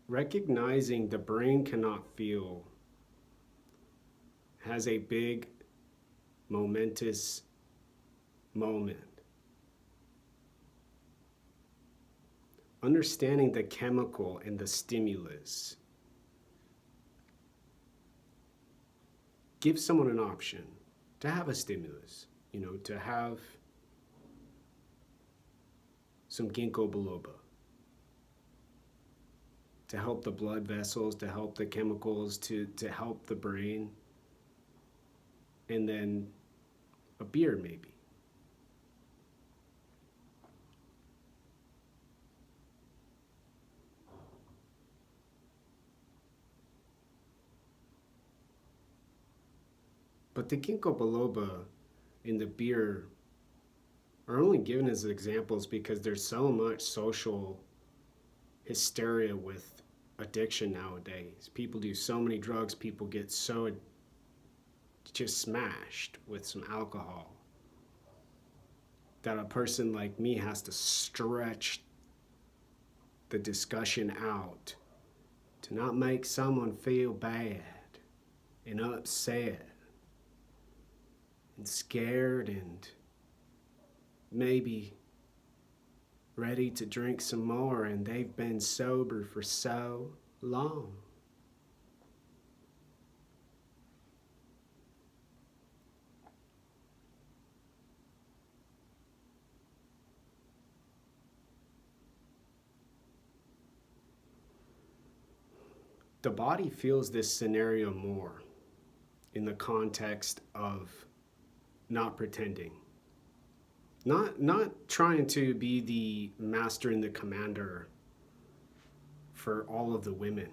recognizing the brain cannot feel has a big, momentous moment. Understanding the chemical and the stimulus gives someone an option to have a stimulus, to have some ginkgo biloba to help the blood vessels, to help the chemicals, to help the brain, and then a beer maybe. But the ginkgo biloba in the beer are only given as examples because there's so much social hysteria with addiction nowadays. People do so many drugs, people get so just smashed with some alcohol that a person like me has to stretch the discussion out to not make someone feel bad and upset and scared and maybe ready to drink some more, and they've been sober for so long. The body feels this scenario more in the context of not pretending. Not trying to be the master and the commander for all of the women.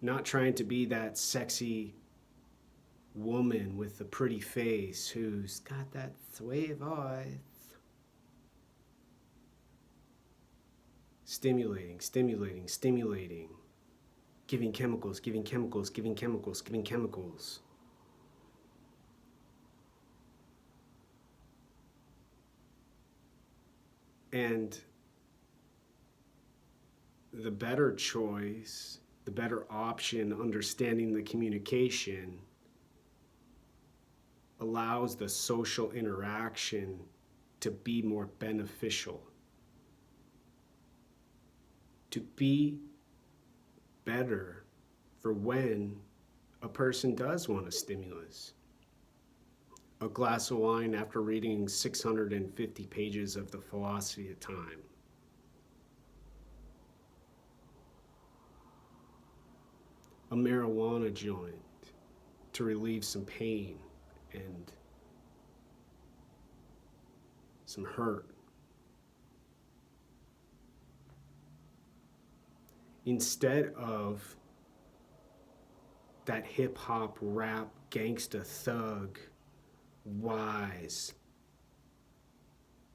Not trying to be that sexy woman with the pretty face who's got that sweet voice. Stimulating, stimulating, stimulating. Giving chemicals, giving chemicals, giving chemicals, giving chemicals. And the better choice, the better option, understanding the communication, allows the social interaction to be more beneficial, to be better for when a person does want a stimulus. A glass of wine after reading 650 pages of the Philosophy of Time. A marijuana joint to relieve some pain and some hurt. Instead of that hip hop, rap, gangsta, thug, wise,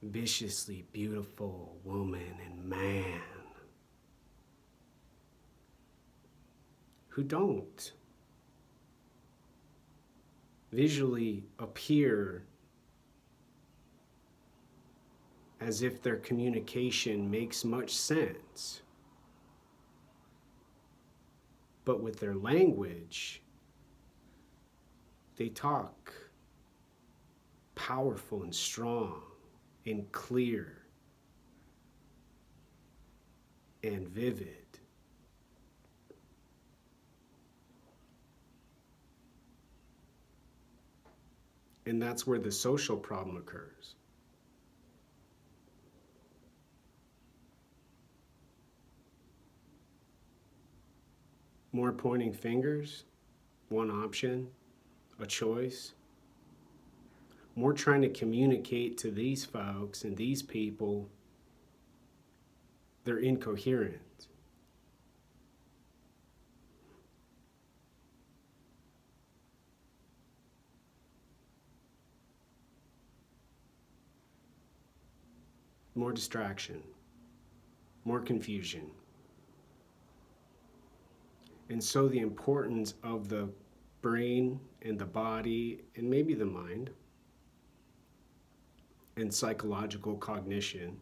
viciously beautiful woman and man who don't visually appear as if their communication makes much sense, but with their language they talk powerful and strong and clear and vivid. And that's where the social problem occurs. More pointing fingers, one option, a choice. More trying to communicate to these folks and these people, they're incoherent. More distraction, more confusion. And so the importance of the brain and the body and maybe the mind and psychological cognition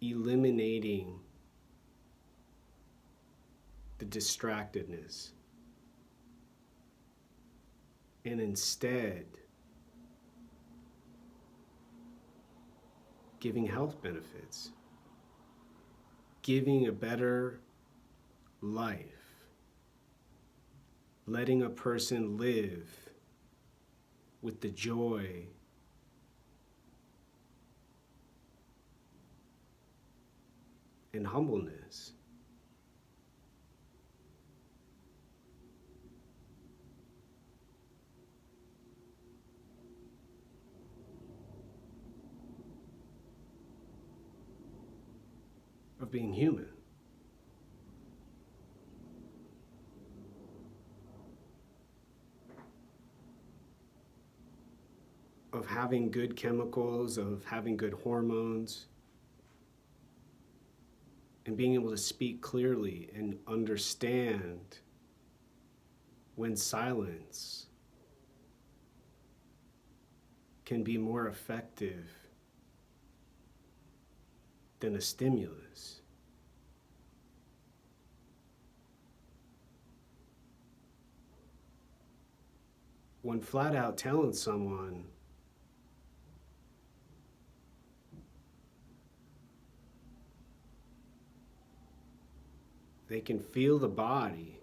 eliminating the distractedness and instead giving health benefits, giving a better life, letting a person live with the joy and humbleness. Of being human. Of having good chemicals, of having good hormones, and being able to speak clearly and understand when silence can be more effective than a stimulus. When flat out telling someone they can feel the body,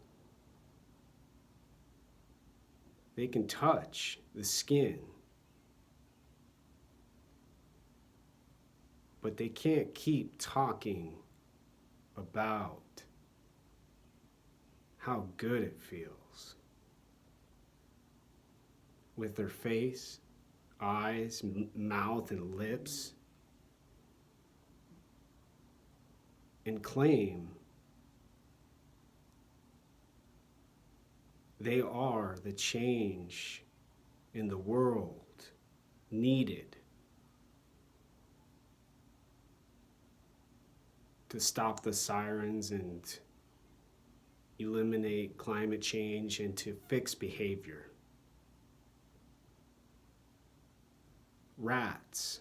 they can touch the skin, but they can't keep talking about how good it feels with their face, eyes, mouth, and lips, and claim they are the change in the world needed to stop the sirens and eliminate climate change and to fix behavior. Rats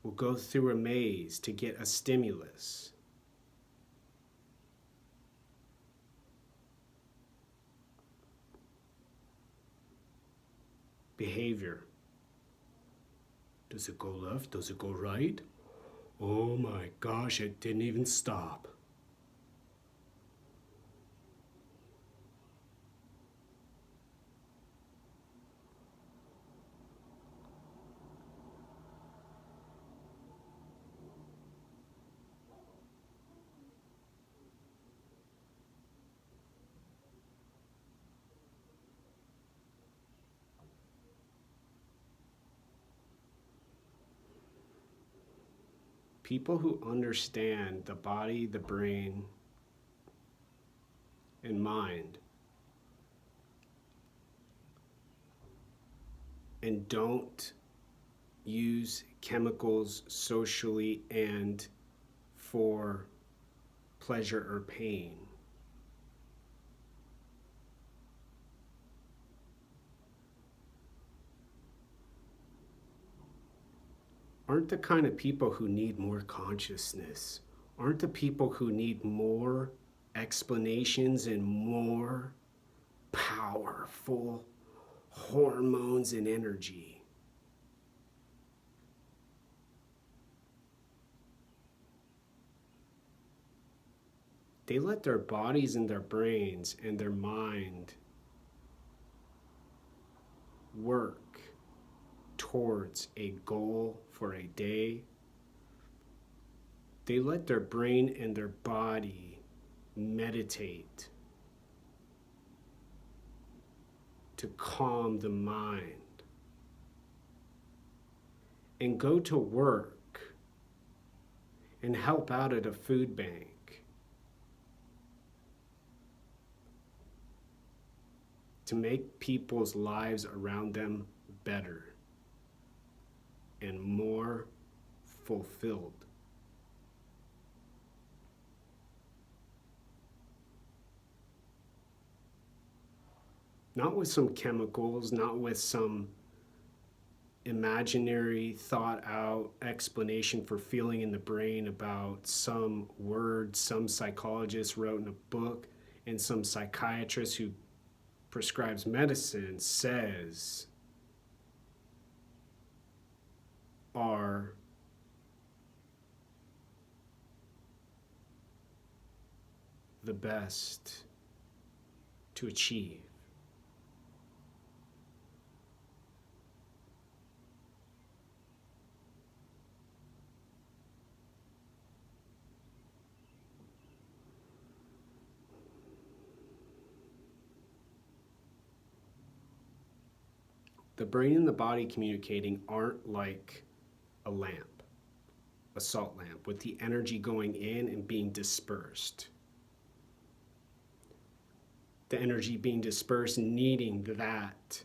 will go through a maze to get a stimulus. Behavior. Does it go left? Does it go right? Oh my gosh, it didn't even stop. People who understand the body, the brain, and mind, and don't use chemicals socially and for pleasure or pain, aren't the kind of people who need more consciousness, aren't the people who need more explanations and more powerful hormones and energy. They let their bodies and their brains and their mind work towards a goal for a day. They let their brain and their body meditate to calm the mind and go to work and help out at a food bank to make people's lives around them better and more fulfilled. Not with some chemicals, not with some imaginary, thought out explanation for feeling in the brain about some word some psychologist wrote in a book and some psychiatrist who prescribes medicine says are the best to achieve. The brain and the body communicating aren't like a lamp, a salt lamp, with the energy going in and being dispersed. The energy being dispersed, needing that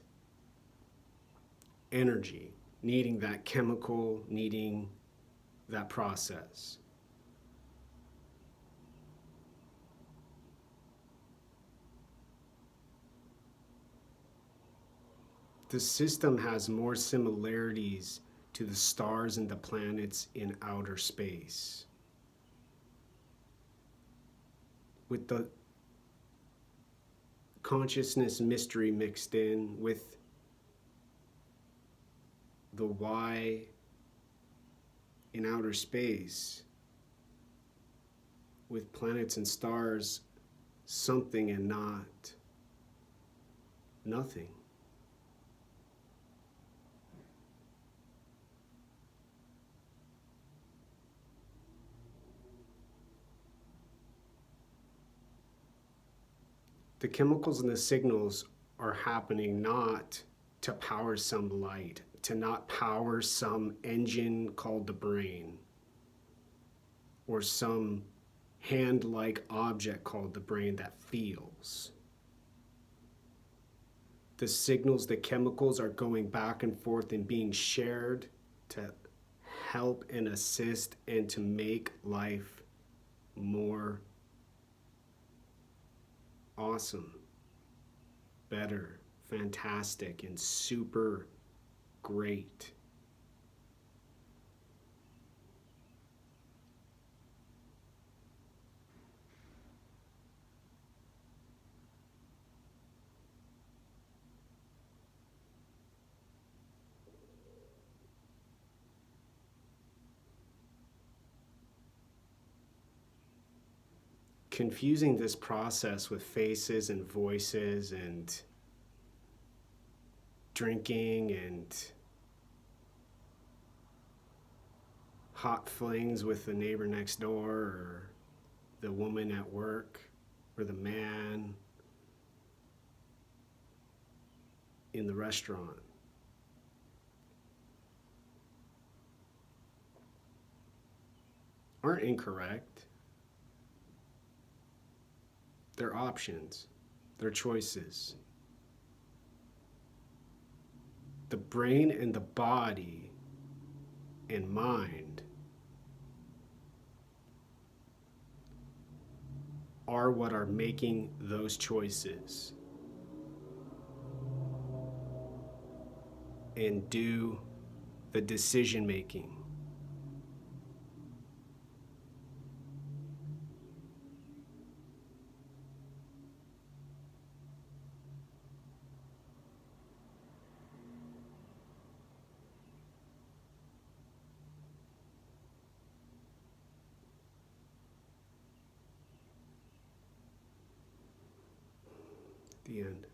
energy, needing that chemical, needing that process. The system has more similarities to the stars and the planets in outer space. With the consciousness mystery mixed in with the why in outer space, with planets and stars, something and not nothing. The chemicals and the signals are happening not to power some light, to not power some engine called the brain, or some hand-like object called the brain that feels. The signals, the chemicals are going back and forth and being shared to help and assist and to make life more awesome, better, fantastic, and super great. Confusing this process with faces and voices and drinking and hot flings with the neighbor next door or the woman at work or the man in the restaurant. Aren't incorrect. They're options, they're choices. The brain and the body and mind are what are making those choices and do the decision making. The end.